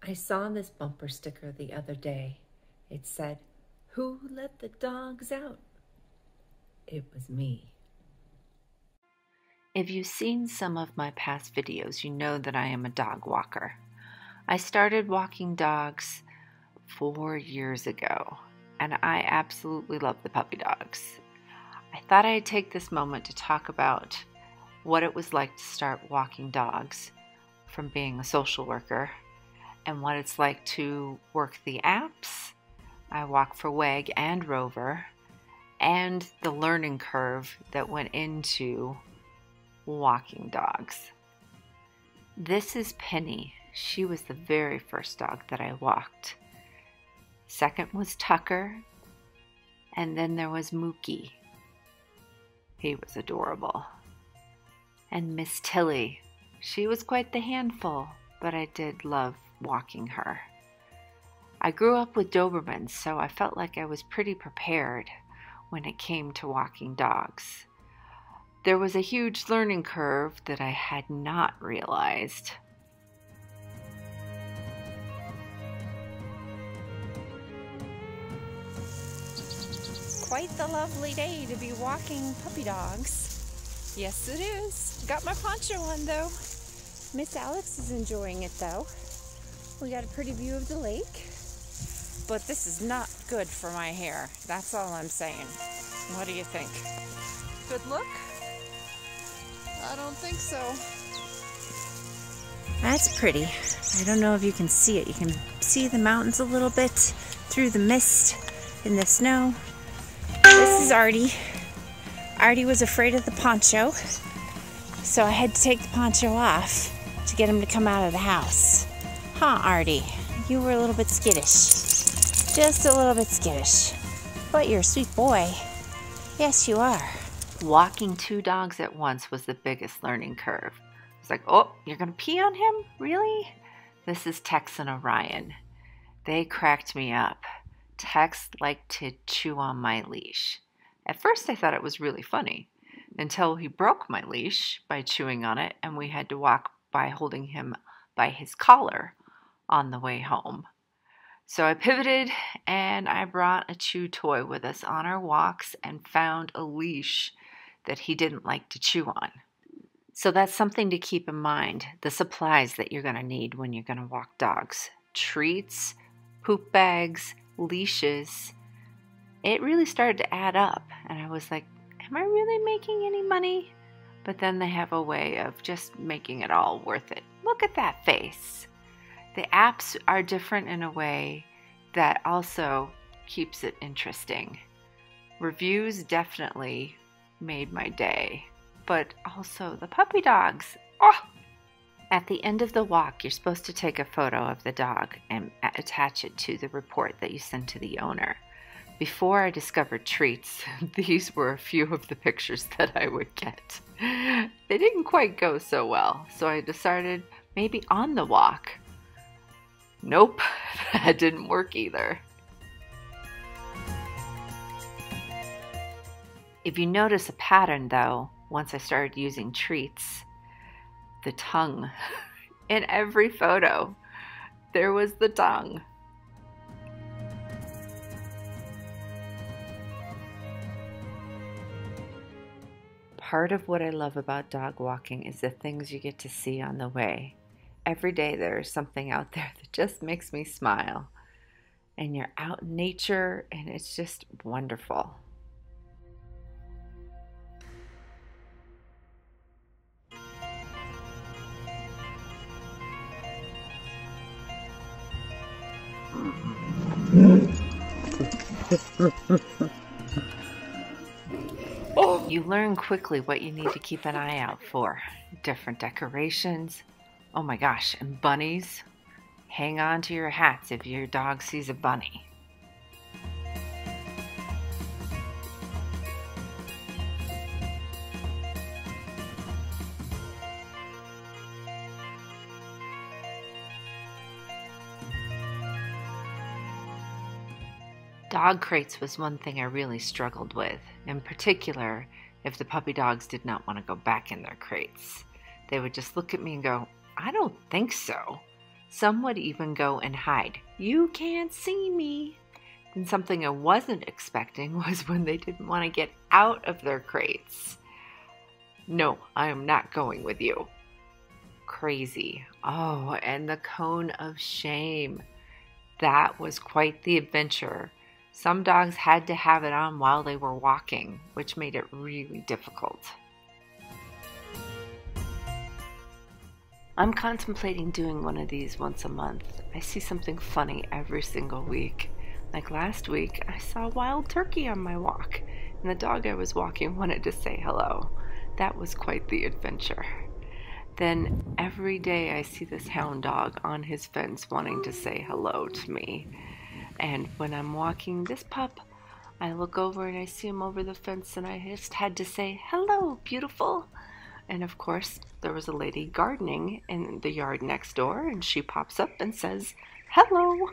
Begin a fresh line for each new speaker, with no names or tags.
I saw this bumper sticker the other day. It said, "Who let the dogs out?" It was me.
If you've seen some of my past videos, you know that I am a dog walker. I started walking dogs 4 years ago, and I absolutely love the puppy dogs. I thought I'd take this moment to talk about what it was like to start walking dogs from being a social worker and what it's like to work the apps. I walk for WAG and Rover, and the learning curve that went into walking dogs. This is Penny. She was the very first dog that I walked. Second was Tucker, and then there was Mookie. He was adorable. And Miss Tilly. She was quite the handful, but I did love walking her. I grew up with Dobermans, so I felt like I was pretty prepared when it came to walking dogs. There was a huge learning curve that I had not realized.
Quite the lovely day to be walking puppy dogs. Yes, it is. Got my poncho on though. Miss Alex is enjoying it though. We got a pretty view of the lake. But this is not good for my hair. That's all I'm saying. What do you think? Good look? I don't think so. That's pretty. I don't know if you can see it. You can see the mountains a little bit through the mist and the snow. This is Artie. Artie was afraid of the poncho, so I had to take the poncho off to get him to come out of the house. Huh, Artie? You were a little bit skittish. Just a little bit skittish. But you're a sweet boy. Yes, you are.
Walking 2 dogs at once was the biggest learning curve. It's like, oh, you're going to pee on him? Really? This is Tex and Orion. They cracked me up. Tex liked to chew on my leash. At first I thought it was really funny, until he broke my leash by chewing on it, and we had to walk by holding him by his collar on the way home. So I pivoted and I brought a chew toy with us on our walks and found a leash that he didn't like to chew on. So that's something to keep in mind, the supplies that you're going to need when you're going to walk dogs. Treats, poop bags, leashes. It really started to add up, and I was like, am I really making any money? But then they have a way of just making it all worth it. Look at that face. The apps are different in a way that also keeps it interesting. Reviews definitely made my day, but also the puppy dogs. Oh! At the end of the walk, you're supposed to take a photo of the dog and attach it to the report that you send to the owner. Before I discovered treats, these were a few of the pictures that I would get. They didn't quite go so well, so I decided maybe on the walk. Nope, that didn't work either. If you notice a pattern though, once I started using treats, the tongue. In every photo, there was the tongue. Part of what I love about dog walking is the things you get to see on the way. Every day there is something out there that just makes me smile. And you're out in nature and it's just wonderful. You learn quickly what you need to keep an eye out for. Different decorations. Oh my gosh, and bunnies. Hang on to your hats if your dog sees a bunny. Dog crates was one thing I really struggled with, in particular if the puppy dogs did not want to go back in their crates. They would just look at me and go, I don't think so. Some would even go and hide. You can't see me. And something I wasn't expecting was when they didn't want to get out of their crates. No, I am not going with you. Crazy. Oh, and the cone of shame. That was quite the adventure. Some dogs had to have it on while they were walking, which made it really difficult. I'm contemplating doing one of these once a month. I see something funny every single week. Like last week, I saw a wild turkey on my walk, and the dog I was walking wanted to say hello. That was quite the adventure. Then every day I see this hound dog on his fence wanting to say hello to me. And when I'm walking this pup, I look over and I see him over the fence, and I just had to say, hello, beautiful. And of course, there was a lady gardening in the yard next door, and she pops up and says, hello.